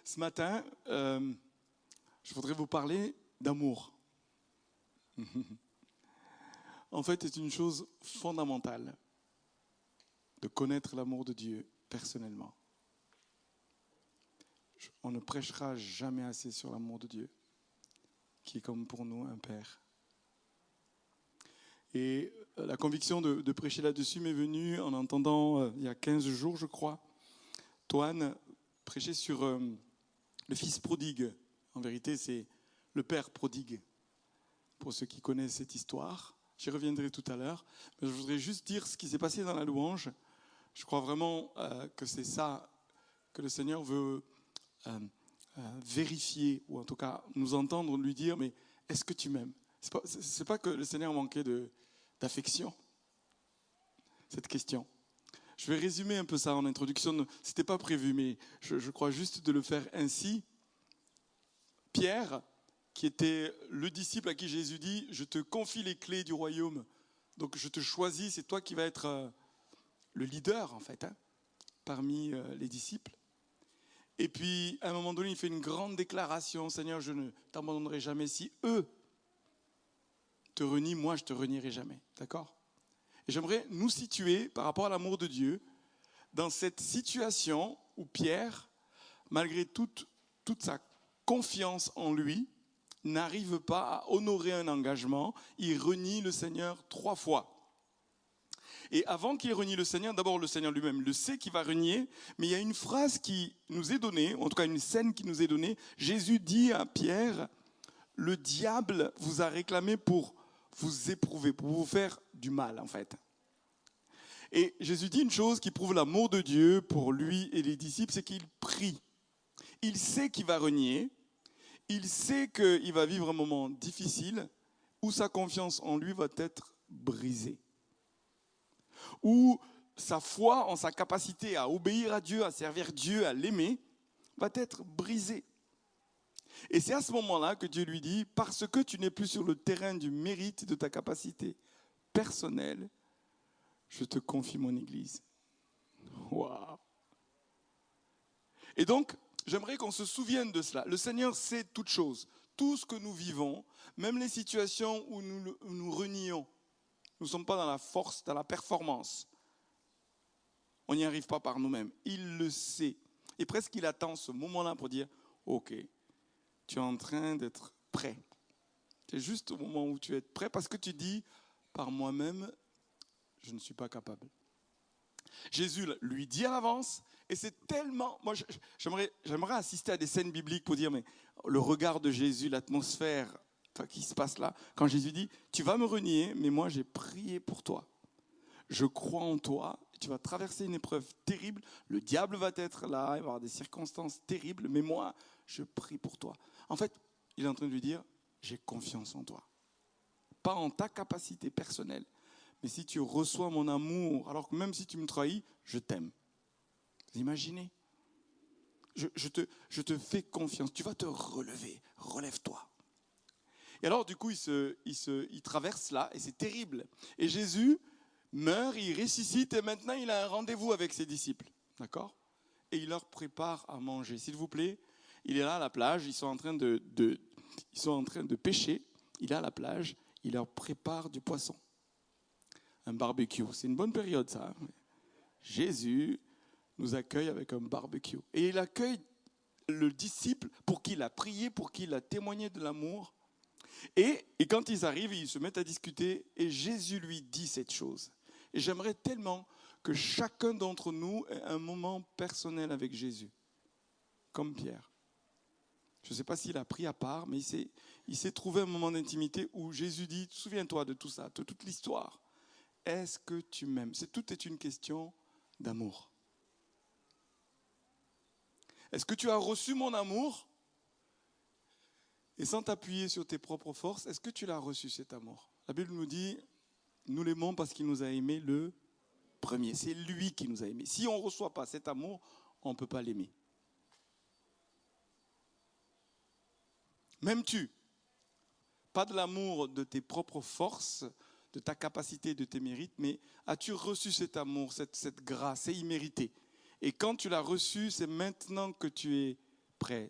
ce matin, je voudrais vous parler d'amour. En fait, c'est une chose fondamentale de connaître l'amour de Dieu personnellement. On ne prêchera jamais assez sur l'amour de Dieu, qui est comme pour nous un Père. Et la conviction de prêcher là-dessus m'est venue en entendant, il y a 15 jours, je crois, Toine prêcher sur le fils prodigue. En vérité, c'est le père prodigue, pour ceux qui connaissent cette histoire. J'y reviendrai tout à l'heure. Mais je voudrais juste dire ce qui s'est passé dans la louange. Je crois vraiment que c'est ça que le Seigneur veut vérifier, ou en tout cas nous entendre lui dire, mais est-ce que tu m'aimes ? C'est pas que le Seigneur manquait d'affection, cette question. Je vais résumer un peu ça en introduction. C'était pas prévu, mais je crois juste de le faire ainsi. Pierre, qui était le disciple à qui Jésus dit « Je te confie les clés du royaume, donc je te choisis, c'est toi qui vas être le leader en fait, parmi les disciples. » Et puis, à un moment donné, il fait une grande déclaration « Seigneur, je ne t'abandonnerai jamais. Si eux te renient, moi je te renierai jamais. » D'accord ? Et j'aimerais nous situer par rapport à l'amour de Dieu dans cette situation où Pierre, malgré toute sa confiance en lui, n'arrive pas à honorer un engagement. Il renie le Seigneur 3 fois. Et avant qu'il renie le Seigneur, d'abord le Seigneur lui-même le sait qu'il va renier, mais il y a une phrase qui nous est donnée, en tout cas une scène qui nous est donnée. Jésus dit à Pierre, « Le diable vous a réclamé pour vous éprouver, pour vous faire du mal en fait. » Et Jésus dit une chose qui prouve l'amour de Dieu pour lui et les disciples, c'est qu'il prie. Il sait qu'il va renier, il sait qu'il va vivre un moment difficile où sa confiance en lui va être brisée. Où sa foi en sa capacité à obéir à Dieu, à servir Dieu, à l'aimer, va être brisée. Et c'est à ce moment-là que Dieu lui dit, parce que tu n'es plus sur le terrain du mérite et de ta capacité personnelle, je te confie mon Église. Waouh! Et donc, j'aimerais qu'on se souvienne de cela. Le Seigneur sait toutes choses. Tout ce que nous vivons, même les situations où nous renions. Nous ne sommes pas dans la force, dans la performance. On n'y arrive pas par nous-mêmes. Il le sait. Et presque il attend ce moment-là pour dire, ok, tu es en train d'être prêt. C'est juste au moment où tu es prêt parce que tu dis, par moi-même, je ne suis pas capable. Jésus lui dit à l'avance, et c'est tellement... Moi, j'aimerais assister à des scènes bibliques pour dire, mais le regard de Jésus, l'atmosphère qui se passe là, quand Jésus dit, tu vas me renier, mais moi j'ai prié pour toi. Je crois en toi, tu vas traverser une épreuve terrible, le diable va être là, il va y avoir des circonstances terribles, mais moi, je prie pour toi. En fait, il est en train de lui dire, j'ai confiance en toi. Pas en ta capacité personnelle, mais si tu reçois mon amour, alors que même si tu me trahis, je t'aime. Vous imaginez ? Je te fais confiance. Tu vas te relever. Relève-toi. Et alors, du coup, il traverse là, et c'est terrible. Et Jésus meurt, il ressuscite, et maintenant, il a un rendez-vous avec ses disciples. D'accord ? Et il leur prépare à manger. S'il vous plaît, il est là à la plage, ils sont en train de pêcher. Il est à la plage, il leur prépare du poisson. Un barbecue. C'est une bonne période, ça. Jésus nous accueille avec un barbecue. Et il accueille le disciple pour qui il a prié, pour qui il a témoigné de l'amour. Et quand ils arrivent, ils se mettent à discuter et Jésus lui dit cette chose. Et j'aimerais tellement que chacun d'entre nous ait un moment personnel avec Jésus, comme Pierre. Je ne sais pas s'il a pris à part, mais il s'est trouvé un moment d'intimité où Jésus dit, souviens-toi de tout ça, de toute l'histoire. Est-ce que tu m'aimes ? Tout est une question d'amour. Est-ce que tu as reçu mon amour ? Et sans t'appuyer sur tes propres forces, est-ce que tu l'as reçu cet amour ? La Bible nous dit, nous l'aimons parce qu'il nous a aimés le premier. C'est lui qui nous a aimés. Si on ne reçoit pas cet amour, on ne peut pas l'aimer. M'aimes-tu ? Pas de l'amour de tes propres forces, de ta capacité, de tes mérites, mais as-tu reçu cet amour, cette grâce ? C'est immérité. Et quand tu l'as reçu, c'est maintenant que tu es prêt,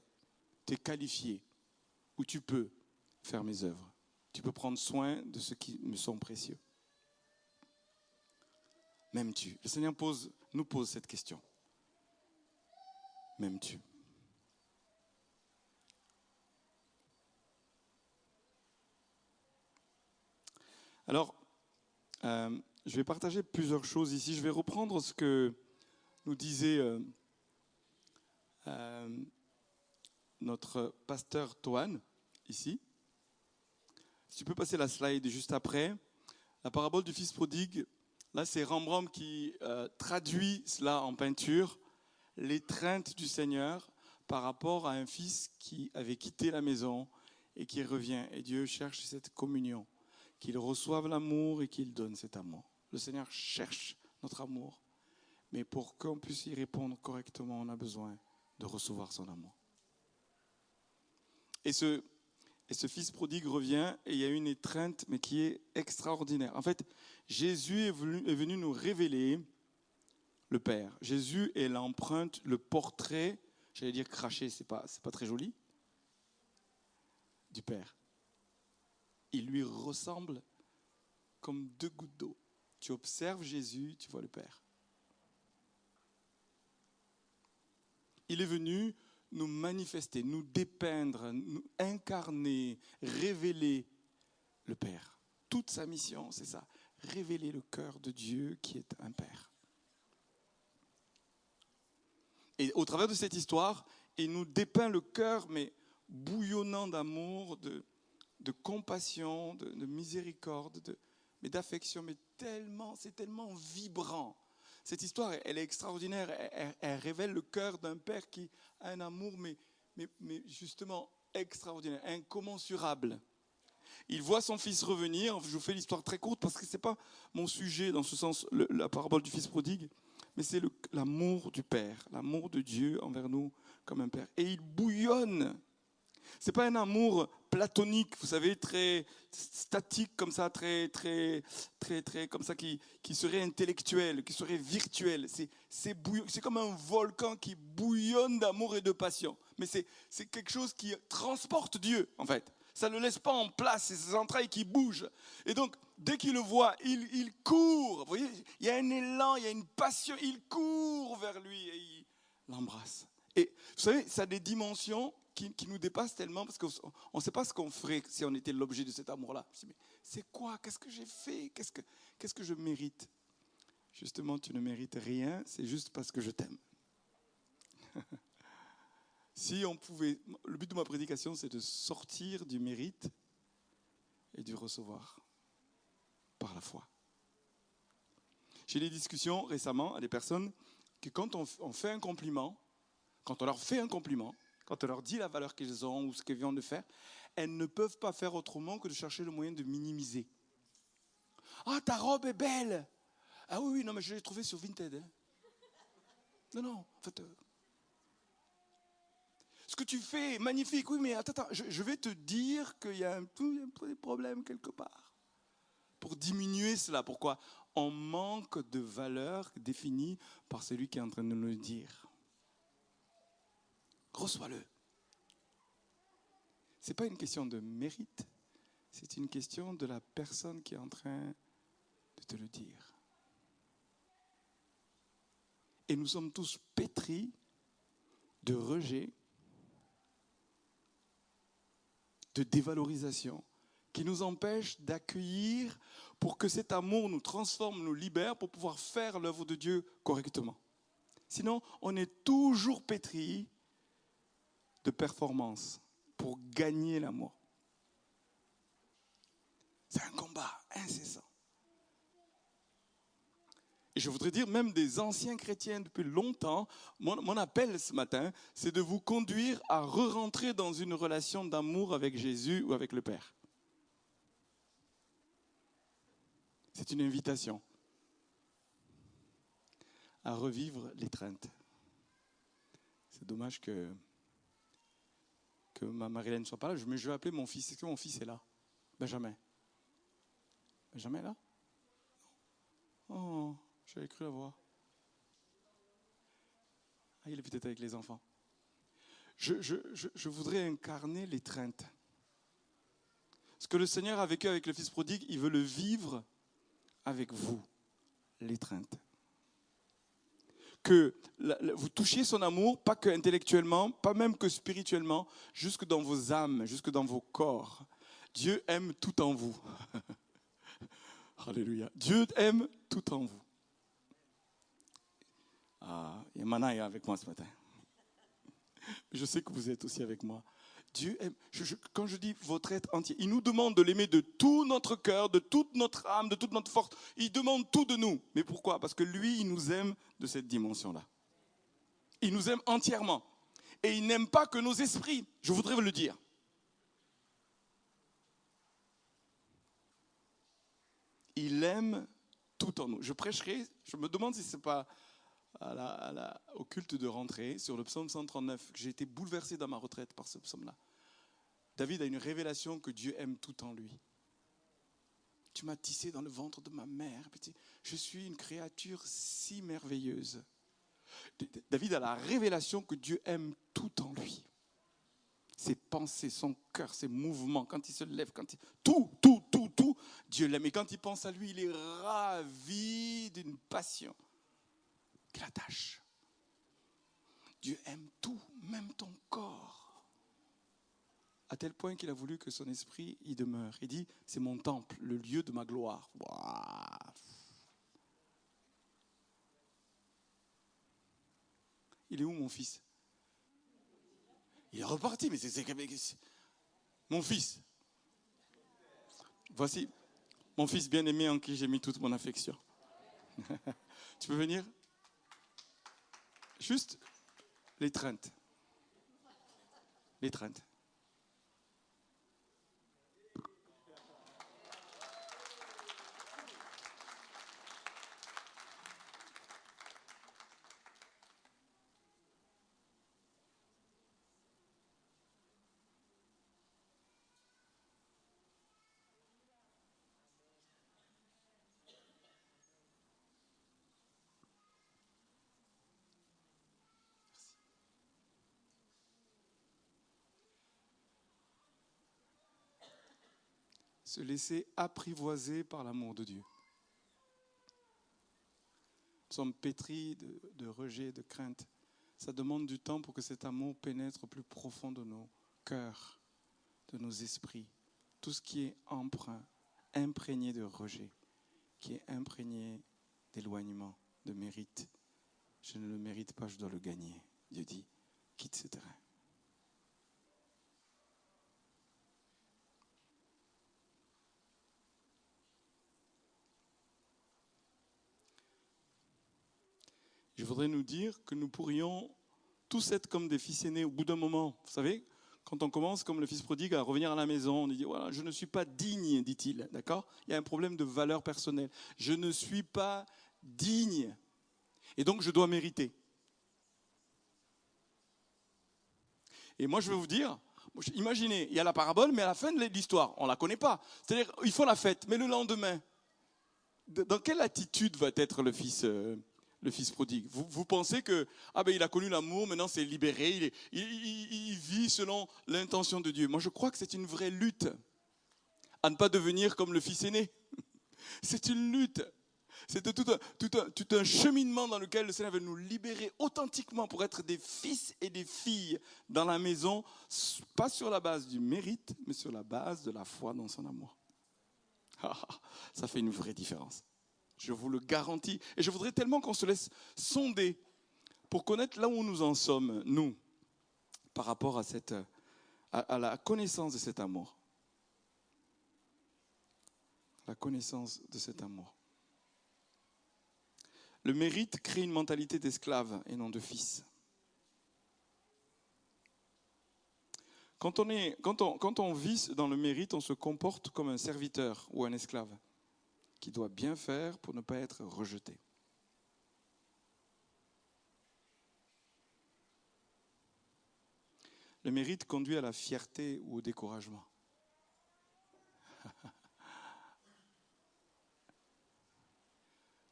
tu es qualifié, ou tu peux faire mes œuvres. Tu peux prendre soin de ceux qui me sont précieux. M'aimes-tu? Le Seigneur nous pose cette question. M'aimes-tu? Alors, je vais partager plusieurs choses ici. Je vais reprendre ce que nous disait notre pasteur Toan, ici. Si tu peux passer la slide juste après. La parabole du fils prodigue, là c'est Rembrandt qui traduit cela en peinture, l'étreinte du Seigneur par rapport à un fils qui avait quitté la maison et qui revient. Et Dieu cherche cette communion, qu'il reçoive l'amour et qu'il donne cet amour. Le Seigneur cherche notre amour, mais pour qu'on puisse y répondre correctement, on a besoin de recevoir son amour. Et ce fils prodigue revient et il y a une étreinte, mais qui est extraordinaire. En fait, Jésus est venu nous révéler le Père. Jésus est l'empreinte, le portrait, j'allais dire craché, c'est pas très joli, du Père. Il lui ressemble comme 2 gouttes d'eau. Tu observes Jésus, tu vois le Père. Il est venu nous manifester, nous dépeindre, nous incarner, révéler le Père. Toute sa mission, c'est ça, révéler le cœur de Dieu qui est un Père. Et au travers de cette histoire, il nous dépeint le cœur, mais bouillonnant d'amour, de compassion, de miséricorde, mais d'affection, mais c'est tellement vibrant. Cette histoire, elle est extraordinaire, elle révèle le cœur d'un père qui a un amour, mais justement extraordinaire, incommensurable. Il voit son fils revenir, je vous fais l'histoire très courte parce que ce n'est pas mon sujet dans ce sens, la parabole du fils prodigue, mais c'est l'amour du Père, l'amour de Dieu envers nous comme un Père. Et il bouillonne. Ce n'est pas un amour platonique, vous savez, très statique comme ça, très comme ça, qui serait intellectuel, qui serait virtuel. C'est comme un volcan qui bouillonne d'amour et de passion. Mais c'est quelque chose qui transporte Dieu, en fait. Ça ne le laisse pas en place, c'est ses entrailles qui bougent. Et donc, dès qu'il le voit, il court. Vous voyez, il y a un élan, il y a une passion. Il court vers lui et il l'embrasse. Et vous savez, ça a des dimensions qui nous dépassent tellement parce qu'on ne sait pas ce qu'on ferait si on était l'objet de cet amour-là. Je me dis, mais c'est quoi? Qu'est-ce que j'ai fait? Qu'est-ce que je mérite? Justement, tu ne mérites rien, c'est juste parce que je t'aime. Si on pouvait, le but de ma prédication, c'est de sortir du mérite et du recevoir par la foi. J'ai des discussions récemment à des personnes que quand on fait un compliment, quand on leur fait un compliment, quand on leur dit la valeur qu'ils ont ou ce qu'elles viennent de faire, elles ne peuvent pas faire autrement que de chercher le moyen de minimiser. Ah, ta robe est belle! Ah oui, non, mais je l'ai trouvée sur Vinted. Hein. Non, en fait... ce que tu fais est magnifique. Oui, mais attends, je vais te dire qu'il y a un petit problème quelque part. Pour diminuer cela, pourquoi? On manque de valeur définie par celui qui est en train de nous le dire. Reçois-le. Ce n'est pas une question de mérite, c'est une question de la personne qui est en train de te le dire. Et nous sommes tous pétris de rejet, de dévalorisation, qui nous empêche d'accueillir pour que cet amour nous transforme, nous libère, pour pouvoir faire l'œuvre de Dieu correctement. Sinon, on est toujours pétri de performance pour gagner l'amour. C'est un combat incessant. Et je voudrais dire, même des anciens chrétiens depuis longtemps, mon appel ce matin, c'est de vous conduire à re-rentrer dans une relation d'amour avec Jésus ou avec le Père. C'est une invitation à revivre l'étreinte. C'est dommage que ma Marilène ne soit pas là, mais je vais appeler mon fils. Est-ce que mon fils est là? Benjamin. Benjamin est là? Oh, j'avais cru la voir. Ah, il est peut-être avec les enfants. je voudrais incarner l'étreinte. Ce que le Seigneur a vécu avec le Fils prodigue, il veut le vivre avec vous, l'étreinte. Que vous touchiez son amour, pas que intellectuellement, pas même que spirituellement, jusque dans vos âmes, jusque dans vos corps. Dieu aime tout en vous. Alléluia. Dieu aime tout en vous. Ah, il y a Mana avec moi ce matin. Je sais que vous êtes aussi avec moi. Dieu aime, quand je dis votre être entier, il nous demande de l'aimer de tout notre cœur, de toute notre âme, de toute notre force. Il demande tout de nous. Mais pourquoi? Parce que lui, il nous aime de cette dimension-là. Il nous aime entièrement. Et il n'aime pas que nos esprits. Je voudrais vous le dire. Il aime tout en nous. Je prêcherai, je me demande si ce n'est pas au culte de rentrée, sur le psaume 139, que j'ai été bouleversé dans ma retraite par ce psaume-là. David a une révélation que Dieu aime tout en lui. Tu m'as tissé dans le ventre de ma mère. Je suis une créature si merveilleuse. David a la révélation que Dieu aime tout en lui. Ses pensées, son cœur, ses mouvements, quand il se lève, tout, Dieu l'aime. Et quand il pense à lui, il est ravi d'une passion qui l'attache. Dieu aime tout, même ton corps. À tel point qu'il a voulu que son esprit y demeure. Il dit, c'est mon temple, le lieu de ma gloire. Wow. Il est où mon fils? Il est reparti, mais c'est mon fils. Voici mon fils bien-aimé en qui j'ai mis toute mon affection. Tu peux venir? Juste l'étreinte. L'étreinte. Se laisser apprivoiser par l'amour de Dieu. Nous sommes pétris de rejet, de crainte. Ça demande du temps pour que cet amour pénètre au plus profond de nos cœurs, de nos esprits. Tout ce qui est emprunt, imprégné de rejet, qui est imprégné d'éloignement, de mérite. Je ne le mérite pas, je dois le gagner. Dieu dit, quitte ce terrain. Je voudrais nous dire que nous pourrions tous être comme des fils aînés au bout d'un moment. Vous savez, quand on commence comme le fils prodigue à revenir à la maison, on dit voilà, je ne suis pas digne, dit-il. D'accord? Il y a un problème de valeur personnelle. Je ne suis pas digne. Et donc je dois mériter. Et moi je vais vous dire, imaginez, il y a la parabole, mais à la fin de l'histoire, on ne la connaît pas. C'est-à-dire, ils font la fête, mais le lendemain, dans quelle attitude va être le fils prodigue? Vous pensez que il a connu l'amour, maintenant c'est libéré, il vit selon l'intention de Dieu. Moi je crois que c'est une vraie lutte à ne pas devenir comme le fils aîné. C'est une lutte. C'est tout un cheminement dans lequel le Seigneur veut nous libérer authentiquement pour être des fils et des filles dans la maison, pas sur la base du mérite, mais sur la base de la foi dans son amour. Ça fait une vraie différence. Je vous le garantis. Et je voudrais tellement qu'on se laisse sonder pour connaître là où nous en sommes, nous, par rapport à la connaissance de cet amour. La connaissance de cet amour. Le mérite crée une mentalité d'esclave et non de fils. Quand on vit dans le mérite, on se comporte comme un serviteur ou un esclave qui doit bien faire pour ne pas être rejeté. Le mérite conduit à la fierté ou au découragement.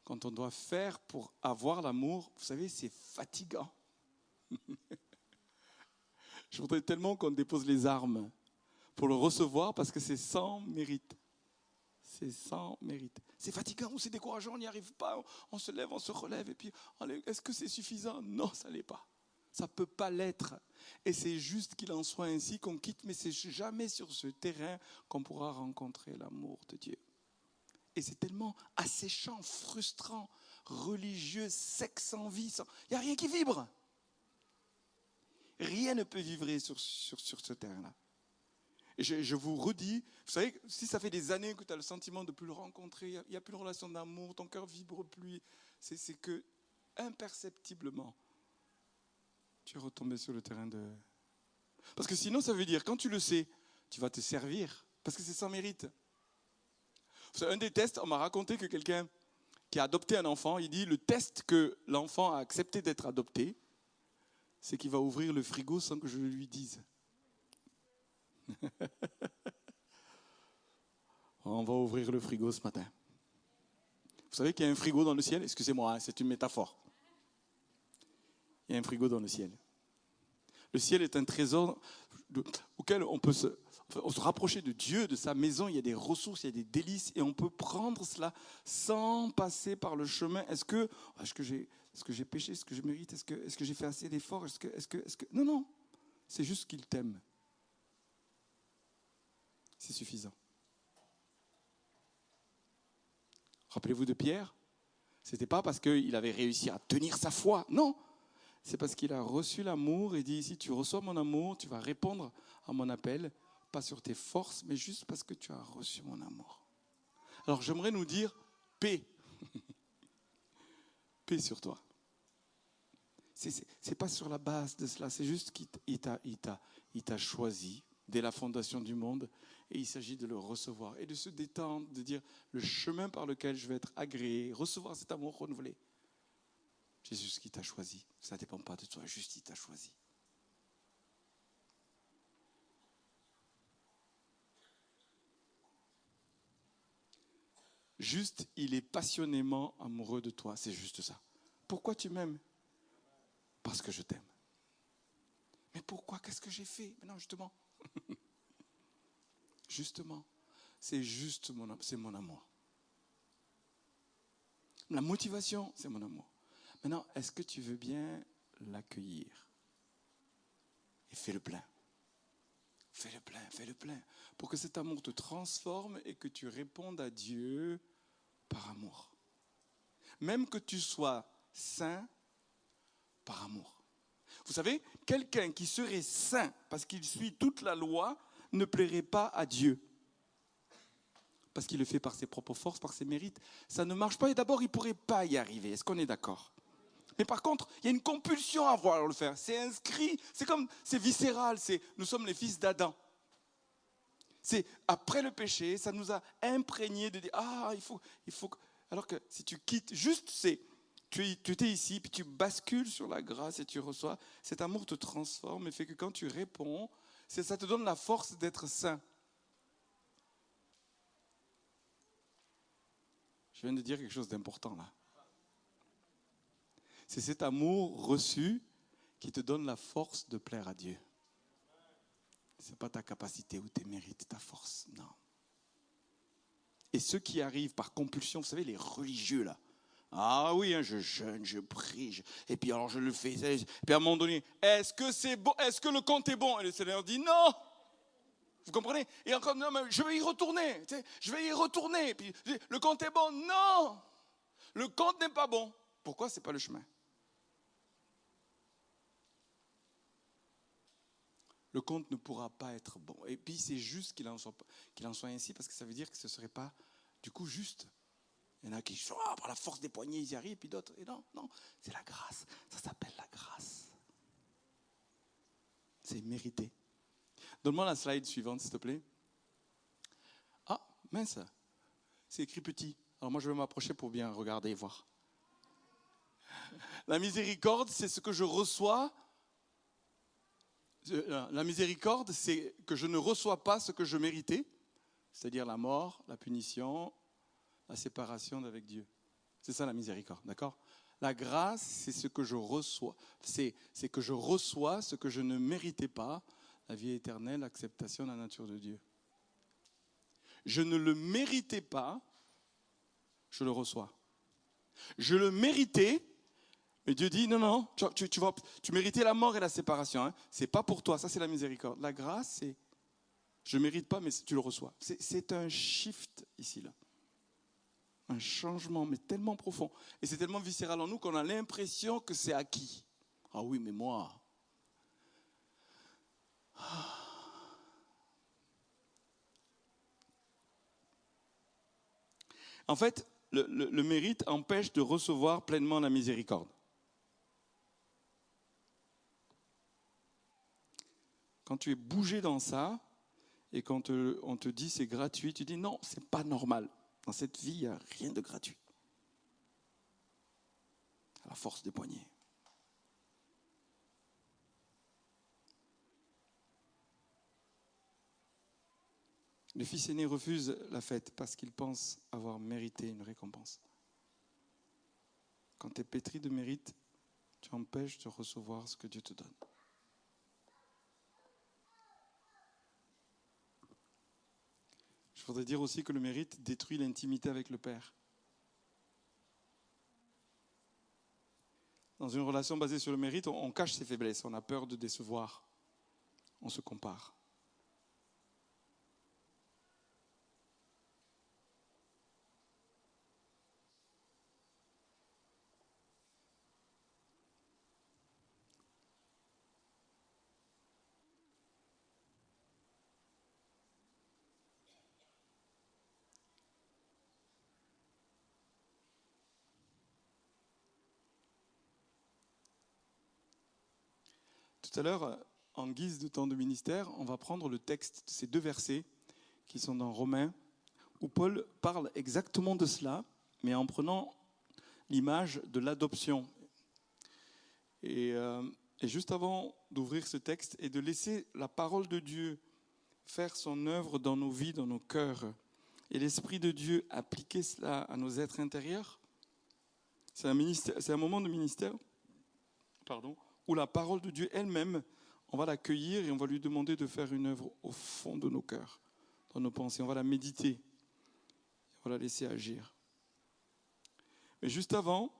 Quand on doit faire pour avoir l'amour, vous savez, c'est fatigant. Je voudrais tellement qu'on dépose les armes pour le recevoir parce que c'est sans mérite. C'est sans mérite. C'est fatigant ou c'est décourageant, on n'y arrive pas, on se lève, on se relève et puis est-ce que c'est suffisant? Non, ça ne l'est pas. Ça ne peut pas l'être. Et c'est juste qu'il en soit ainsi qu'on quitte, mais c'est jamais sur ce terrain qu'on pourra rencontrer l'amour de Dieu. Et c'est tellement asséchant, frustrant, religieux, sec, sans vie. Il n'y a rien qui vibre. Rien ne peut vibrer sur ce terrain-là. Et je vous redis, vous savez, si ça fait des années que tu as le sentiment de ne plus le rencontrer, il n'y a plus de relation d'amour, ton cœur ne vibre plus, c'est que imperceptiblement, tu es retombé sur le terrain de... Parce que sinon, ça veut dire, quand tu le sais, tu vas te servir, parce que c'est sans mérite. Vous savez, un des tests, on m'a raconté que quelqu'un qui a adopté un enfant, il dit, le test que l'enfant a accepté d'être adopté, c'est qu'il va ouvrir le frigo sans que je le lui dise. On va ouvrir le frigo ce matin. Vous savez qu'il y a un frigo dans le ciel? Excusez-moi, c'est une métaphore. Il y a un frigo dans le ciel. Le ciel est un trésor auquel on peut se rapprocher de Dieu, de sa maison. Il y a des ressources, il y a des délices et on peut prendre cela sans passer par le chemin. Est-ce que j'ai péché? Est-ce que je mérite? Est-ce que j'ai fait assez d'efforts? Non, non. C'est juste qu'il t'aime. C'est suffisant. Rappelez-vous de Pierre, ce n'était pas parce qu'il avait réussi à tenir sa foi, non. C'est parce qu'il a reçu l'amour et dit, si tu reçois mon amour, tu vas répondre à mon appel, pas sur tes forces, mais juste parce que tu as reçu mon amour. Alors j'aimerais nous dire, paix. Paix sur toi. C'est pas sur la base de cela, c'est juste qu'il t'a choisi dès la fondation du monde et il s'agit de le recevoir et de se détendre, de dire le chemin par lequel je vais être agréé, recevoir cet amour renouvelé. Jésus qui t'a choisi, ça ne dépend pas de toi, juste il t'a choisi. Juste, il est passionnément amoureux de toi, c'est juste ça. Pourquoi tu m'aimes? Parce que je t'aime. Mais pourquoi? Qu'est-ce que j'ai fait? Mais non, justement. Justement, c'est mon amour. La motivation, c'est mon amour. Maintenant, est-ce que tu veux bien l'accueillir? Et fais le plein. Fais le plein, fais le plein. Pour que cet amour te transforme et que tu répondes à Dieu par amour. Même que tu sois saint par amour. Vous savez, quelqu'un qui serait saint parce qu'il suit toute la loi ne plairait pas à Dieu. Parce qu'il le fait par ses propres forces, par ses mérites. Ça ne marche pas et d'abord, il ne pourrait pas y arriver. Est-ce qu'on est d'accord? Mais par contre, il y a une compulsion à vouloir le faire. C'est inscrit, c'est viscéral. Nous sommes les fils d'Adam. C'est après le péché, ça nous a imprégnés de dire, il faut. Alors que si tu quittes, juste tu étais ici, puis tu bascules sur la grâce et tu reçois. Cet amour te transforme et fait que quand tu réponds, ça te donne la force d'être saint. Je viens de dire quelque chose d'important là. C'est cet amour reçu qui te donne la force de plaire à Dieu. Ce n'est pas ta capacité ou tes mérites, ta force, non. Et ceux qui arrivent par compulsion, vous savez, les religieux là. Ah oui, hein, je jeûne, je prie, et puis alors je le fais. Et puis à un moment donné, est-ce que c'est bon? Est-ce que le compte est bon? Et le Seigneur dit non. Vous comprenez? Et encore, non, mais je vais y retourner. Tu sais, je vais y retourner. Et puis, le compte est bon? Non. Le compte n'est pas bon. Pourquoi? Ce n'est pas le chemin. Le compte ne pourra pas être bon. Et puis c'est juste qu'il en soit ainsi, parce que ça veut dire que ce ne serait pas du coup juste. Il y en a qui sont par la force des poignets, ils y arrivent, et puis d'autres. Et non, c'est la grâce. Ça s'appelle la grâce. C'est mérité. Donne-moi la slide suivante, s'il te plaît. Ah, mince. C'est écrit petit. Alors moi, je vais m'approcher pour bien regarder et voir. La miséricorde, c'est ce que je reçois. La miséricorde, c'est que je ne reçois pas ce que je méritais, c'est-à-dire la mort, la punition, la séparation d'avec Dieu. C'est ça la miséricorde, d'accord? La grâce, c'est ce que je reçois. C'est que je reçois ce que je ne méritais pas, la vie éternelle, l'acceptation de la nature de Dieu. Je ne le méritais pas, je le reçois. Je le méritais, mais Dieu dit, non, tu méritais la mort et la séparation. Hein. Ce n'est pas pour toi, ça c'est la miséricorde. La grâce, c'est, je ne mérite pas, mais tu le reçois. C'est un shift ici, là. Un changement, mais tellement profond. Et c'est tellement viscéral en nous qu'on a l'impression que c'est acquis. Ah oui, mais moi... En fait, le mérite empêche de recevoir pleinement la miséricorde. Quand tu es bougé dans ça, et quand on te dit c'est gratuit, tu dis non, c'est pas normal. Dans cette vie, il n'y a rien de gratuit. À la force des poignets. Le fils aîné refuse la fête parce qu'il pense avoir mérité une récompense. Quand tu es pétri de mérite, tu empêches de recevoir ce que Dieu te donne. Je voudrais dire aussi que le mérite détruit l'intimité avec le Père. Dans une relation basée sur le mérite, on cache ses faiblesses, on a peur de décevoir, on se compare. Tout à l'heure, en guise de temps de ministère, on va prendre le texte de ces 2 versets qui sont dans Romains, où Paul parle exactement de cela, mais en prenant l'image de l'adoption. Et juste avant d'ouvrir ce texte et de laisser la parole de Dieu faire son œuvre dans nos vies, dans nos cœurs, et l'Esprit de Dieu appliquer cela à nos êtres intérieurs, c'est un moment de ministère, où la parole de Dieu elle-même, on va l'accueillir et on va lui demander de faire une œuvre au fond de nos cœurs, dans nos pensées. On va la méditer, on va la laisser agir. Mais juste avant,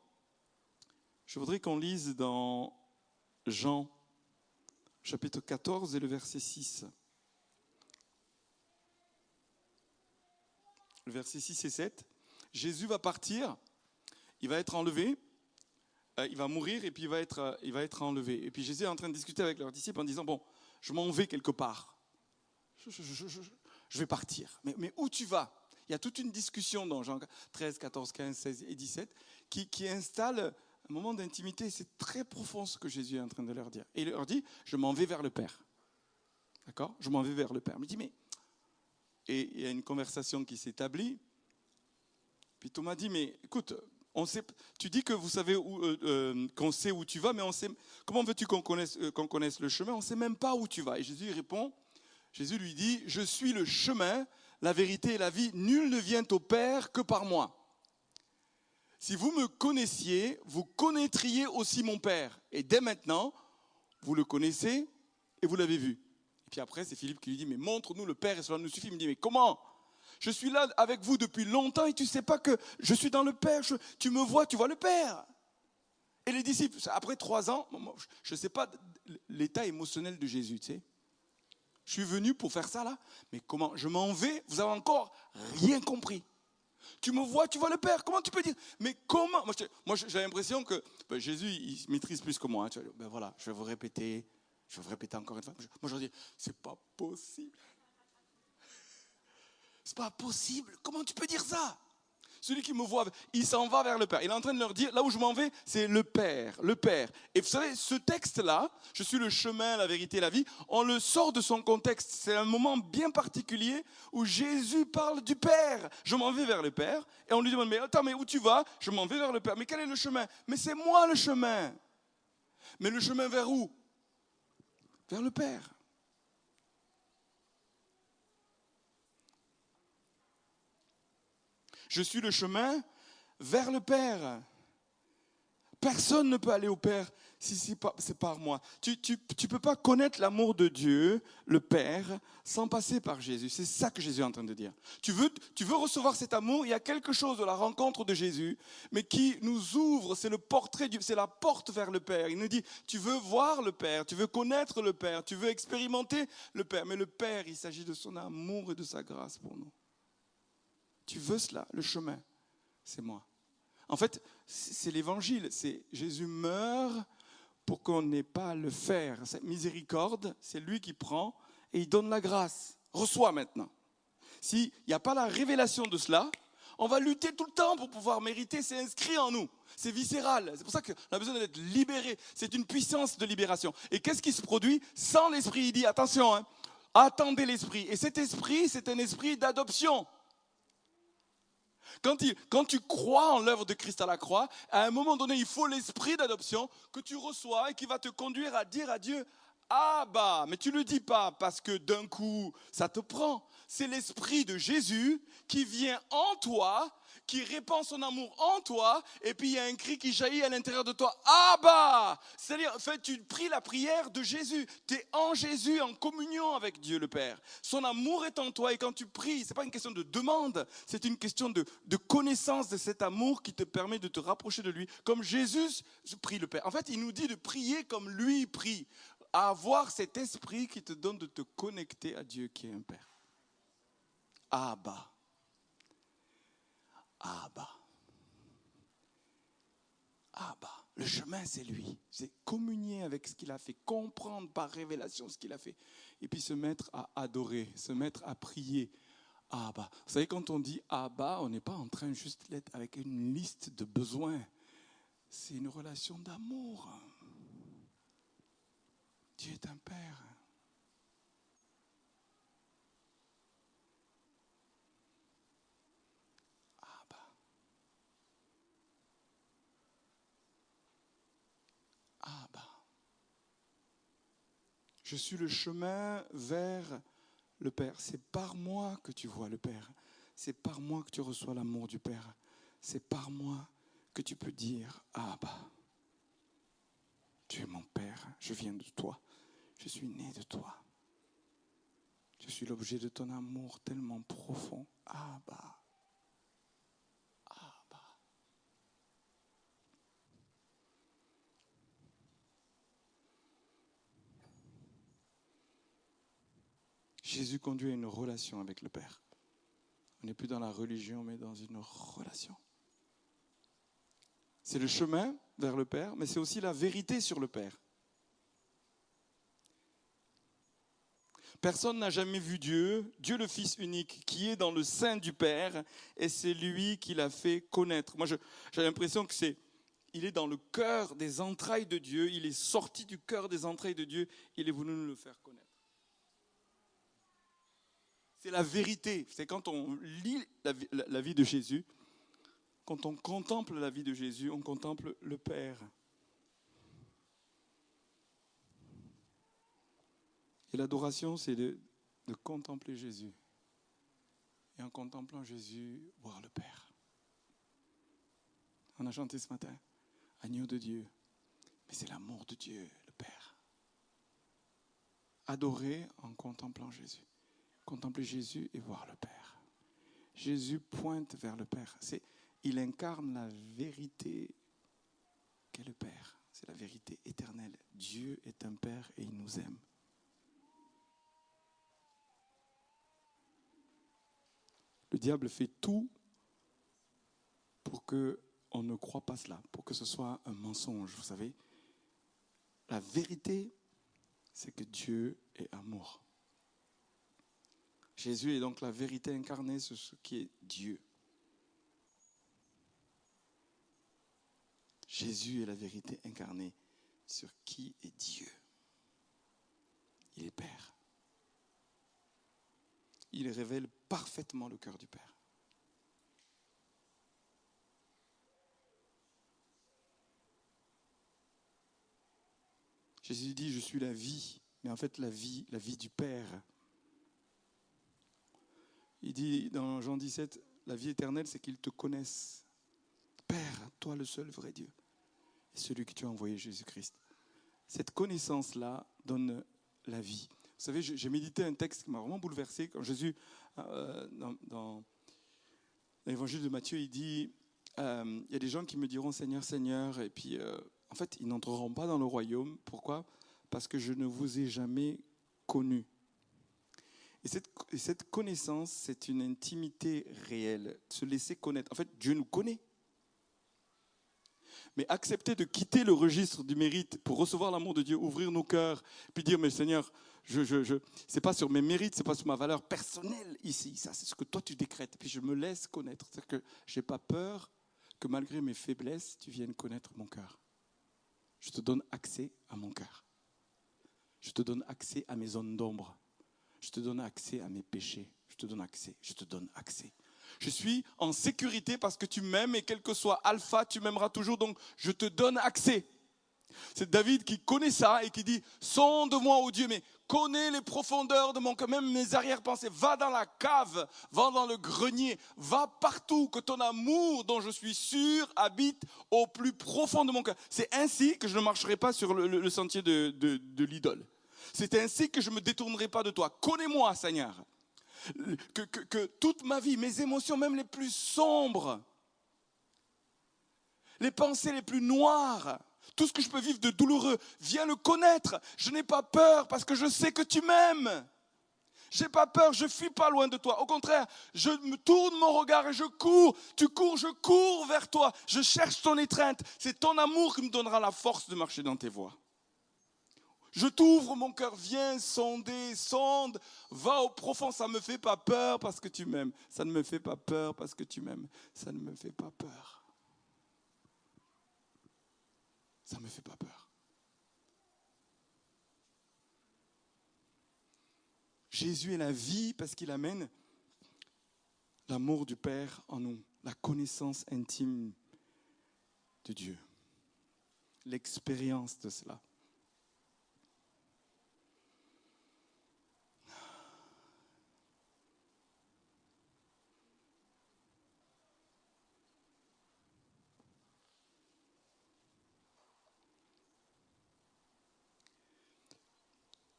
je voudrais qu'on lise dans Jean, chapitre 14 et le verset 6. Le verset 6 et 7. Jésus va partir, il va être enlevé, il va mourir et puis il va être enlevé. Et puis Jésus est en train de discuter avec leurs disciples en disant, bon, je m'en vais quelque part. Je vais partir. Mais où tu vas ? Il y a toute une discussion dans Jean 13, 14, 15, 16 et 17 qui installe un moment d'intimité. C'est très profond ce que Jésus est en train de leur dire. Et il leur dit, je m'en vais vers le Père. D'accord ? Je m'en vais vers le Père. Il me dit, mais... Et il y a une conversation qui s'établit. Puis Thomas dit, mais écoute, tu dis que vous savez qu'on sait où tu vas, mais comment veux-tu qu'on connaisse le chemin ? On ne sait même pas où tu vas. Et Jésus répond, Jésus lui dit, je suis le chemin, la vérité et la vie. Nul ne vient au Père que par moi. Si vous me connaissiez, vous connaîtriez aussi mon Père. Et dès maintenant, vous le connaissez et vous l'avez vu. Et puis après, c'est Philippe qui lui dit, mais montre-nous le Père et cela nous suffit. Il me dit, mais comment ? Je suis là avec vous depuis longtemps et tu ne sais pas que je suis dans le Père. Tu me vois, tu vois le Père. Et les disciples, après 3 ans, je ne sais pas l'état émotionnel de Jésus, tu sais. Je suis venu pour faire ça là, mais comment ? Je m'en vais, vous avez encore rien compris. Tu me vois, tu vois le Père, comment tu peux dire ? Mais comment ? Moi j'ai l'impression que Jésus, il maîtrise plus que moi. Hein. Ben voilà, je vais vous répéter encore une fois. Moi je dis, c'est pas possible. C'est pas possible, comment tu peux dire ça ? Celui qui me voit, il s'en va vers le Père. Il est en train de leur dire, là où je m'en vais, c'est le Père, le Père. Et vous savez, ce texte-là, je suis le chemin, la vérité, la vie, on le sort de son contexte. C'est un moment bien particulier où Jésus parle du Père. Je m'en vais vers le Père. Et on lui demande, mais attends, mais où tu vas ? Je m'en vais vers le Père. Mais quel est le chemin ? Mais c'est moi le chemin. Mais le chemin vers où ? Vers le Père. Je suis le chemin vers le Père. Personne ne peut aller au Père si c'est par moi. Tu peux pas connaître l'amour de Dieu, le Père, sans passer par Jésus. C'est ça que Jésus est en train de dire. Tu veux recevoir cet amour, il y a quelque chose de la rencontre de Jésus, mais qui nous ouvre, c'est le portrait, c'est la porte vers le Père. Il nous dit, tu veux voir le Père, tu veux connaître le Père, tu veux expérimenter le Père. Mais le Père, il s'agit de son amour et de sa grâce pour nous. Tu veux cela, le chemin, c'est moi. En fait, c'est l'évangile, c'est Jésus meurt pour qu'on n'ait pas à le faire. Cette miséricorde, c'est lui qui prend et il donne la grâce. Reçois maintenant. S'il n'y a pas la révélation de cela, on va lutter tout le temps pour pouvoir mériter, c'est inscrit en nous. C'est viscéral, c'est pour ça qu'on a besoin d'être libéré. C'est une puissance de libération. Et qu'est-ce qui se produit sans l'Esprit? Il dit, attention, hein, attendez l'Esprit. Et cet Esprit, c'est un esprit d'adoption. Quand tu crois en l'œuvre de Christ à la croix, à un moment donné, il faut l'esprit d'adoption que tu reçois et qui va te conduire à dire à Dieu, Abba, mais tu ne le dis pas parce que d'un coup, ça te prend. C'est l'esprit de Jésus qui vient en toi, qui répand son amour en toi, et puis il y a un cri qui jaillit à l'intérieur de toi, Abba! C'est-à-dire, en fait, tu pries la prière de Jésus. Tu es en Jésus, en communion avec Dieu le Père. Son amour est en toi, et quand tu pries, ce n'est pas une question de demande, c'est une question de connaissance de cet amour qui te permet de te rapprocher de lui, comme Jésus prie le Père. En fait, il nous dit de prier comme lui prie, à avoir cet esprit qui te donne de te connecter à Dieu qui est un Père. Abba. Abba. Abba. Le chemin, c'est lui. C'est communier avec ce qu'il a fait, comprendre par révélation ce qu'il a fait. Et puis se mettre à adorer, se mettre à prier. Abba. Vous savez, quand on dit Abba, on n'est pas en train juste d'être avec une liste de besoins. C'est une relation d'amour. Dieu est un Père. Abba. Abba. Je suis le chemin vers le Père. C'est par moi que tu vois le Père. C'est par moi que tu reçois l'amour du Père. C'est par moi que tu peux dire Abba. Tu es mon Père, je viens de toi. Je suis né de toi. Je suis l'objet de ton amour tellement profond. Abba. Abba. Jésus conduit à une relation avec le Père. On n'est plus dans la religion, mais dans une relation. C'est le chemin vers le Père, mais c'est aussi la vérité sur le Père. Personne n'a jamais vu Dieu, Dieu le Fils unique, qui est dans le sein du Père, et c'est lui qui l'a fait connaître. Moi, j'ai l'impression que il est dans le cœur des entrailles de Dieu, il est sorti du cœur des entrailles de Dieu, il est venu nous le faire connaître. C'est la vérité. C'est quand on lit la vie de Jésus, quand on contemple la vie de Jésus, on contemple le Père. Et l'adoration, c'est de contempler Jésus. Et en contemplant Jésus, voir le Père. On a chanté ce matin, agneau de Dieu. Mais c'est l'amour de Dieu, le Père. Adorer en contemplant Jésus. Contempler Jésus et voir le Père. Jésus pointe vers le Père. Il incarne la vérité qu'est le Père. C'est la vérité éternelle. Dieu est un Père et il nous aime. Le diable fait tout pour qu'on ne croie pas cela, pour que ce soit un mensonge, vous savez. La vérité, c'est que Dieu est amour. Jésus est donc la vérité incarnée sur ce qui est Dieu. Jésus est la vérité incarnée sur qui est Dieu. Il est Père. Il révèle parfaitement le cœur du Père. Jésus dit, je suis la vie, mais en fait la vie du Père. Il dit dans Jean 17, la vie éternelle, c'est qu'ils te connaissent. Père, toi le seul vrai Dieu. Et celui que tu as envoyé, Jésus-Christ. Cette connaissance-là donne la vie. Vous savez, j'ai médité un texte qui m'a vraiment bouleversé. Quand Jésus, dans l'évangile de Matthieu, il dit, il y a des gens qui me diront Seigneur, Seigneur, et puis en fait, ils n'entreront pas dans le royaume. Pourquoi ? Parce que je ne vous ai jamais connu. Et cette connaissance, c'est une intimité réelle, se laisser connaître. En fait, Dieu nous connaît. Mais accepter de quitter le registre du mérite pour recevoir l'amour de Dieu, ouvrir nos cœurs, puis dire, mais Seigneur, c'est pas sur mes mérites, c'est pas sur ma valeur personnelle ici, ça c'est ce que toi tu décrètes, puis je me laisse connaître. C'est-à-dire que j'ai pas peur que malgré mes faiblesses, tu viennes connaître mon cœur. Je te donne accès à mon cœur. Je te donne accès à mes zones d'ombre. Je te donne accès à mes péchés. Je te donne accès. Je suis en sécurité parce que tu m'aimes et quel que soit alpha, tu m'aimeras toujours. Donc, je te donne accès. C'est David qui connaît ça et qui dit « Sonde-moi, ô Dieu, mais connais les profondeurs de mon cœur, même mes arrière-pensées. Va dans la cave, va dans le grenier, va partout, que ton amour, dont je suis sûr, habite au plus profond de mon cœur. » C'est ainsi que je ne marcherai pas sur le sentier de l'idole. C'est ainsi que je ne me détournerai pas de toi. Connais-moi, Seigneur. Que toute ma vie, mes émotions, même les plus sombres, les pensées les plus noires, tout ce que je peux vivre de douloureux, viens le connaître. Je n'ai pas peur parce que je sais que tu m'aimes. Je n'ai pas peur, je ne fuis pas loin de toi. Au contraire, je me tourne mon regard et je cours. Tu cours, je cours vers toi. Je cherche ton étreinte. C'est ton amour qui me donnera la force de marcher dans tes voies. Je t'ouvre mon cœur, viens sonder, sonde, va au profond, ça ne me fait pas peur parce que tu m'aimes. Ça ne me fait pas peur parce que tu m'aimes. Ça ne me fait pas peur. Ça ne me fait pas peur. Jésus est la vie parce qu'il amène l'amour du Père en nous, la connaissance intime de Dieu, l'expérience de cela.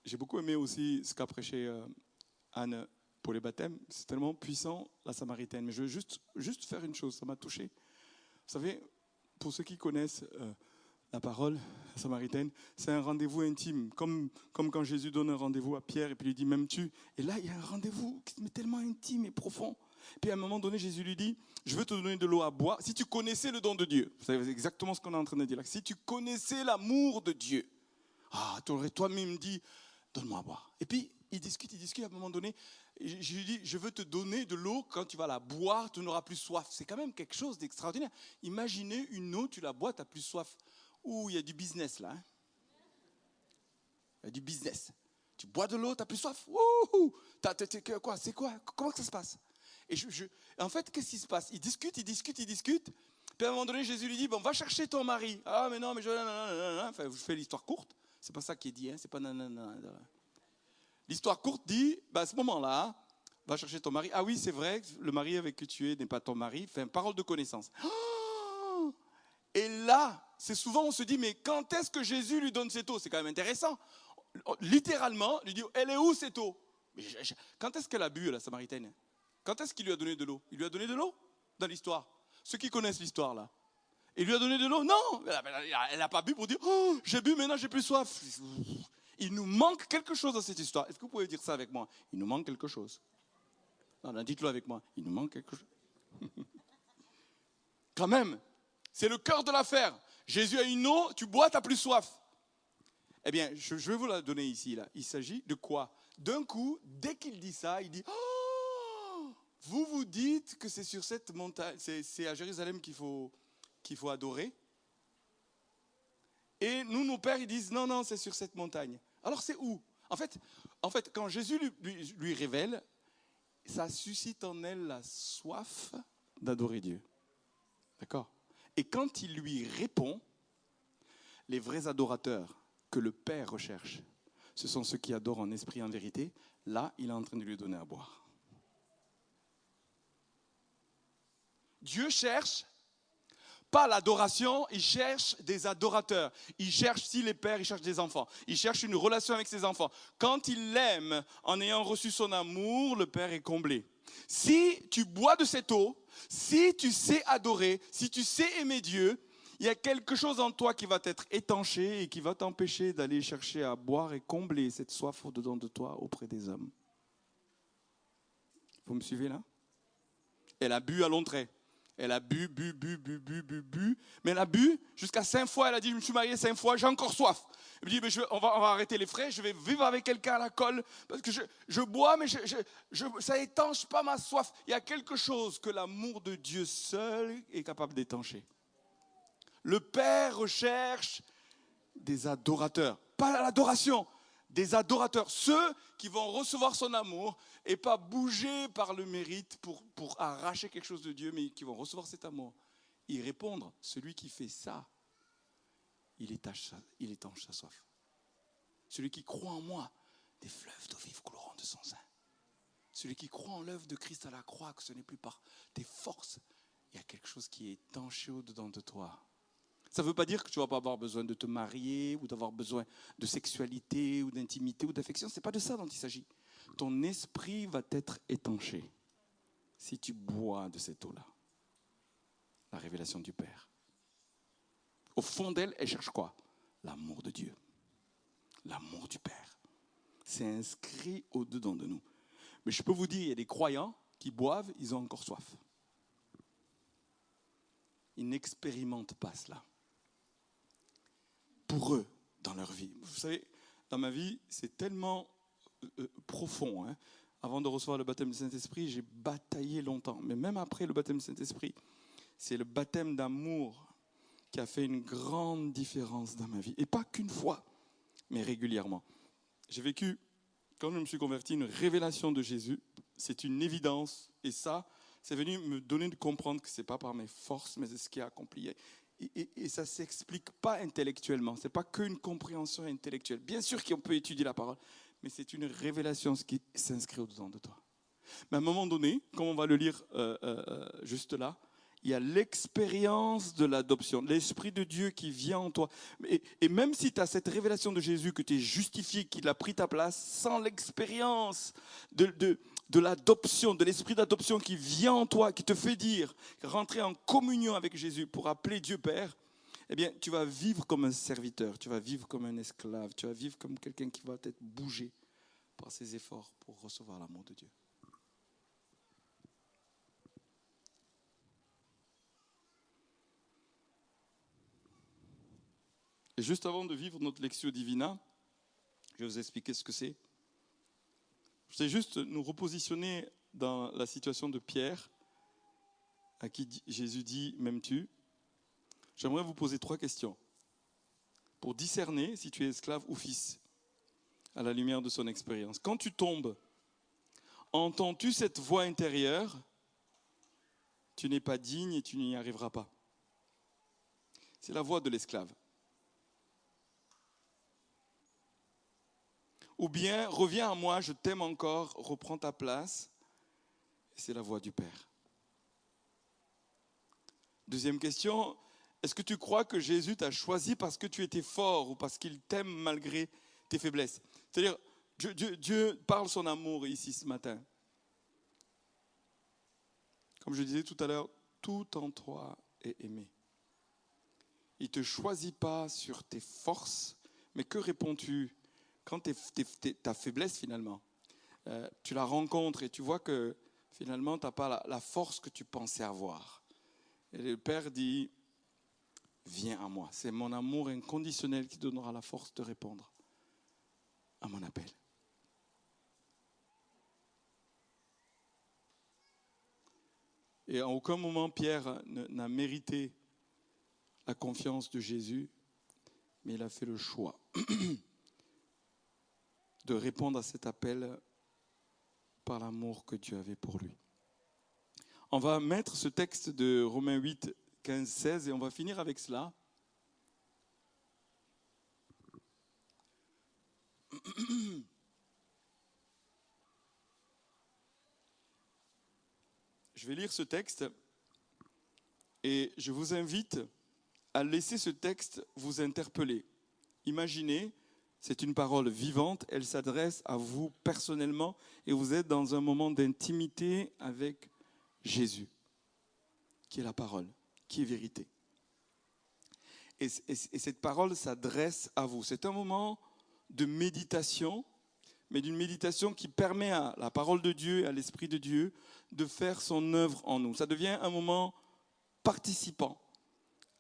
J'ai beaucoup aimé aussi ce qu'a prêché Anne pour les baptêmes. C'est tellement puissant, la Samaritaine. Mais je veux juste faire une chose, ça m'a touché. Vous savez, pour ceux qui connaissent la parole, la Samaritaine, c'est un rendez-vous intime. Comme quand Jésus donne un rendez-vous à Pierre et puis lui dit « m'aimes-tu » Et là, il y a un rendez-vous qui est tellement intime et profond. Puis à un moment donné, Jésus lui dit « je veux te donner de l'eau à boire. » Si tu connaissais le don de Dieu, vous savez exactement ce qu'on est en train de dire là. Si tu connaissais l'amour de Dieu, tu aurais toi-même dit « donne-moi à boire. » Et puis, il discute, à un moment donné, je lui dis, je veux te donner de l'eau, quand tu vas la boire, tu n'auras plus soif. C'est quand même quelque chose d'extraordinaire. Imaginez une eau, tu la bois, tu n'as plus soif. Ouh, il y a du business là. Hein. Il y a du business. Tu bois de l'eau, tu n'as plus soif. Ouh, quoi, c'est quoi? Comment que ça se passe? Et en fait, qu'est-ce qui se passe? Il discute. Puis à un moment donné, Jésus lui dit, bon, va chercher ton mari. Ah, mais non, mais enfin, je fais l'histoire courte. C'est pas ça qui est dit, hein. C'est pas nanana. L'histoire courte dit, à ce moment-là, va chercher ton mari. Ah oui, c'est vrai, le mari avec qui tu es n'est pas ton mari. Enfin, parole de connaissance. Oh, et là, c'est souvent on se dit, mais quand est-ce que Jésus lui donne cette eau? C'est quand même intéressant. Littéralement, il lui dit, elle est où cette eau? Mais quand est-ce qu'elle a bu, la Samaritaine? Quand est-ce qu'il lui a donné de l'eau? Il lui a donné de l'eau dans l'histoire. Ceux qui connaissent l'histoire là. Il lui a donné de l'eau? Non, elle n'a pas bu pour dire, oh, j'ai bu, maintenant j'ai plus soif. Il nous manque quelque chose dans cette histoire. Est-ce que vous pouvez dire ça avec moi? Il nous manque quelque chose. Non, dites-le avec moi. Il nous manque quelque chose. Quand même, c'est le cœur de l'affaire. Jésus a une eau, tu bois, tu n'as plus soif. Eh bien, je vais vous la donner ici. Là. Il s'agit de quoi? D'un coup, dès qu'il dit ça, il dit, oh, vous dites que c'est sur cette montagne, c'est à Jérusalem qu'il faut adorer. Et nous, nos pères, ils disent, non, c'est sur cette montagne. Alors, c'est où? En fait, quand Jésus lui révèle, ça suscite en elle la soif d'adorer Dieu. D'accord? Et quand il lui répond, les vrais adorateurs que le Père recherche, ce sont ceux qui adorent en esprit et en vérité. Là, il est en train de lui donner à boire. Dieu cherche pas l'adoration, il cherche des adorateurs. Il cherche, si les pères, il cherche des enfants. Il cherche une relation avec ses enfants. Quand il l'aime, en ayant reçu son amour, le Père est comblé. Si tu bois de cette eau, si tu sais adorer, si tu sais aimer Dieu, il y a quelque chose en toi qui va être étanché et qui va t'empêcher d'aller chercher à boire et combler cette soif au-dedans de toi auprès des hommes. Vous me suivez là? Elle a bu à longs traits. Elle a bu. Mais elle a bu jusqu'à 5 fois. Elle a dit, je me suis mariée 5 fois, j'ai encore soif. Elle me dit, mais on va arrêter les frais, je vais vivre avec quelqu'un à la colle. Parce que je bois, mais ça étanche pas ma soif. Il y a quelque chose que l'amour de Dieu seul est capable d'étancher. Le Père recherche des adorateurs. Pas l'adoration, des adorateurs. Ceux qui vont recevoir son amour et pas bouger par le mérite pour arracher quelque chose de Dieu, mais qui vont recevoir cet amour. Y répondre, celui qui fait ça, il étanche sa soif. Celui qui croit en moi, des fleuves d'eau vive couleront de son sein. Celui qui croit en l'œuvre de Christ à la croix, que ce n'est plus par tes forces, il y a quelque chose qui est étanché au-dedans de toi. Ça ne veut pas dire que tu ne vas pas avoir besoin de te marier ou d'avoir besoin de sexualité ou d'intimité ou d'affection. Ce n'est pas de ça dont il s'agit. Ton esprit va être étanché si tu bois de cette eau-là. La révélation du Père. Au fond d'elle, elle cherche quoi? L'amour de Dieu. L'amour du Père. C'est inscrit au-dedans de nous. Mais je peux vous dire, il y a des croyants qui boivent, ils ont encore soif. Ils n'expérimentent pas cela. Pour eux, dans leur vie. Vous savez, dans ma vie, c'est tellement profond. Hein. Avant de recevoir le baptême du Saint-Esprit, j'ai bataillé longtemps. Mais même après le baptême du Saint-Esprit, c'est le baptême d'amour qui a fait une grande différence dans ma vie. Et pas qu'une fois, mais régulièrement. J'ai vécu, quand je me suis converti, une révélation de Jésus. C'est une évidence. Et ça, c'est venu me donner de comprendre que ce n'est pas par mes forces, mais c'est ce qui a accompli. Et ça ne s'explique pas intellectuellement. Ce n'est pas qu'une compréhension intellectuelle. Bien sûr qu'on peut étudier la parole, mais c'est une révélation qui s'inscrit au-dedans de toi. Mais à un moment donné, comme on va le lire juste là, il y a l'expérience de l'adoption, l'Esprit de Dieu qui vient en toi. Et même si tu as cette révélation de Jésus, que tu es justifié, qu'il a pris ta place, sans l'expérience de l'adoption, de l'Esprit d'adoption qui vient en toi, qui te fait dire, rentrer en communion avec Jésus pour appeler Dieu Père, eh bien, tu vas vivre comme un serviteur, tu vas vivre comme un esclave, tu vas vivre comme quelqu'un qui va être bougé par ses efforts pour recevoir l'amour de Dieu. Et juste avant de vivre notre Lectio Divina, je vais vous expliquer ce que c'est. Je vais juste nous repositionner dans la situation de Pierre, à qui Jésus dit « M'aimes-tu » J'aimerais vous poser 3 questions pour discerner si tu es esclave ou fils à la lumière de son expérience. Quand tu tombes, entends-tu cette voix intérieure? Tu n'es pas digne et tu n'y arriveras pas. C'est la voix de l'esclave. Ou bien, reviens à moi, je t'aime encore, reprends ta place. C'est la voix du Père. Deuxième question, est-ce que tu crois que Jésus t'a choisi parce que tu étais fort ou parce qu'il t'aime malgré tes faiblesses? C'est-à-dire, Dieu parle son amour ici ce matin. Comme je disais tout à l'heure, tout en toi est aimé. Il ne te choisit pas sur tes forces, mais que réponds-tu quand ta faiblesse finalement, tu la rencontres et tu vois que finalement tu n'as pas la force que tu pensais avoir. Et le Père dit, viens à moi. C'est mon amour inconditionnel qui donnera la force de répondre à mon appel. Et à aucun moment Pierre n'a mérité la confiance de Jésus, mais il a fait le choix de répondre à cet appel par l'amour que Dieu avait pour lui. On va mettre ce texte de Romains 8, 15, 16 et on va finir avec cela. Je vais lire ce texte Et je vous invite à laisser ce texte vous interpeller. Imaginez, c'est une parole vivante, elle s'adresse à vous personnellement et vous êtes dans un moment d'intimité avec Jésus, qui est la parole, qui est vérité. Et cette parole s'adresse à vous. C'est un moment de méditation, mais d'une méditation qui permet à la parole de Dieu et à l'Esprit de Dieu de faire son œuvre en nous. Ça devient un moment participant,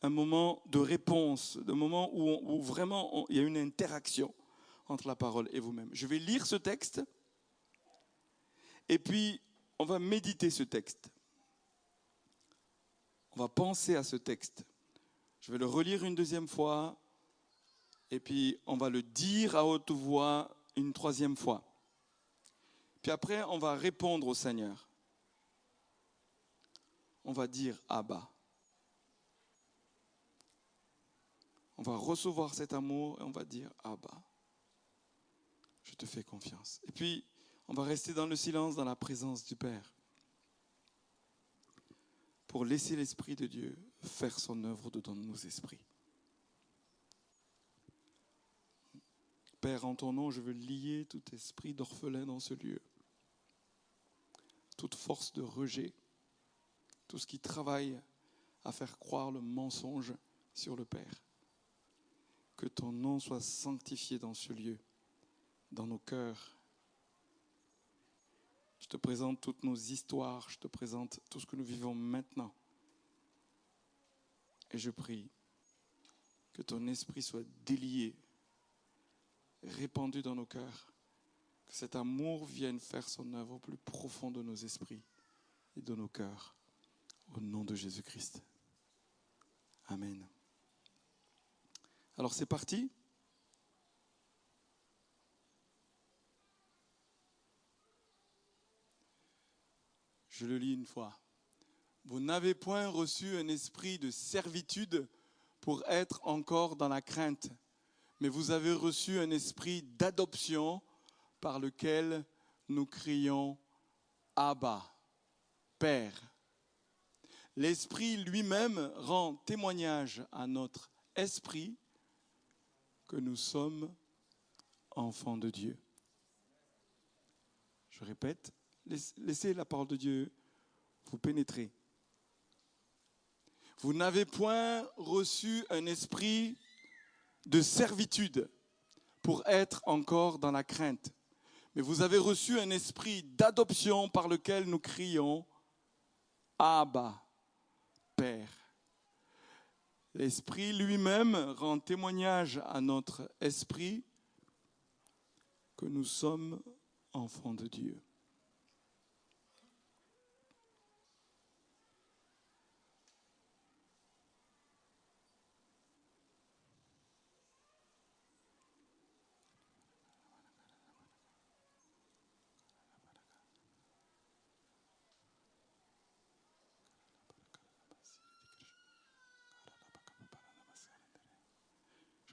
un moment de réponse, un moment où vraiment il y a une interaction entre la parole et vous-même. Je vais lire ce texte et puis on va méditer ce texte. On va penser à ce texte. Je vais le relire une deuxième fois et puis on va le dire à haute voix une troisième fois. Puis après, on va répondre au Seigneur. On va dire Abba. On va recevoir cet amour et on va dire Abba. Je te fais confiance. Et puis, on va rester dans le silence, dans la présence du Père, pour laisser l'Esprit de Dieu faire son œuvre dans nos esprits. Père, en ton nom, je veux lier tout esprit d'orphelin dans ce lieu. Toute force de rejet, tout ce qui travaille à faire croire le mensonge sur le Père. Que ton nom soit sanctifié dans ce lieu, dans nos cœurs. Je te présente toutes nos histoires, je te présente tout ce que nous vivons maintenant. Et je prie que ton esprit soit délié, répandu dans nos cœurs, que cet amour vienne faire son œuvre au plus profond de nos esprits et de nos cœurs, au nom de Jésus-Christ. Amen. Alors c'est parti. Je le lis une fois. Vous n'avez point reçu un esprit de servitude pour être encore dans la crainte, mais vous avez reçu un esprit d'adoption par lequel nous crions Abba, Père. L'Esprit lui-même rend témoignage à notre esprit que nous sommes enfants de Dieu. Je répète, laissez la parole de Dieu vous pénétrer. Vous n'avez point reçu un esprit de servitude pour être encore dans la crainte, mais vous avez reçu un esprit d'adoption par lequel nous crions Abba, Père. L'Esprit lui-même rend témoignage à notre esprit que nous sommes enfants de Dieu.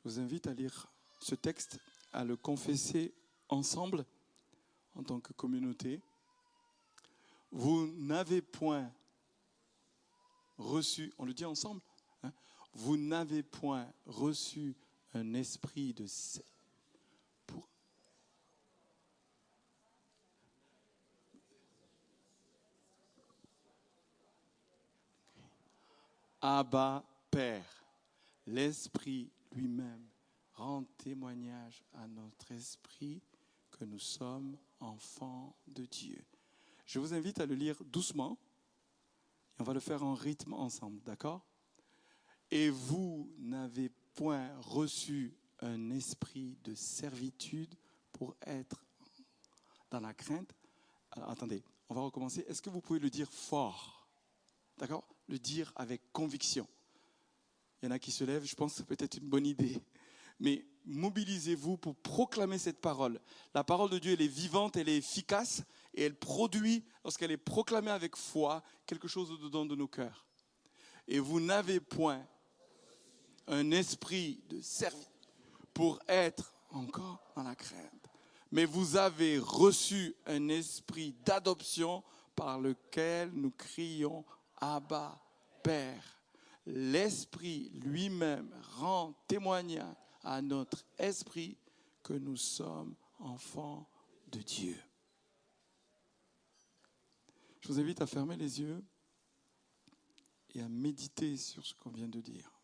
Je vous invite à lire ce texte, à le confesser ensemble en tant que communauté. Vous n'avez point reçu, on le dit ensemble, hein, vous n'avez point reçu un esprit de pour Abba, Père. L'Esprit lui-même rend témoignage à notre esprit que nous sommes enfants de Dieu. Je vous invite à le lire doucement et on va le faire en rythme ensemble, d'accord? Et vous n'avez point reçu un esprit de servitude pour être dans la crainte. Alors, attendez, on va recommencer. Est-ce que vous pouvez le dire fort? D'accord? Le dire avec conviction. Il y en a qui se lèvent, je pense que c'est peut-être une bonne idée. Mais mobilisez-vous pour proclamer cette parole. La parole de Dieu, elle est vivante, elle est efficace et elle produit, lorsqu'elle est proclamée avec foi, quelque chose au-dedans de nos cœurs. Et vous n'avez point un esprit de service pour être encore dans la crainte. Mais vous avez reçu un esprit d'adoption par lequel nous crions Abba, Père. l'Esprit lui-même rend témoignage à notre esprit que nous sommes enfants de Dieu. Je vous invite à fermer les yeux et à méditer sur ce qu'on vient de dire.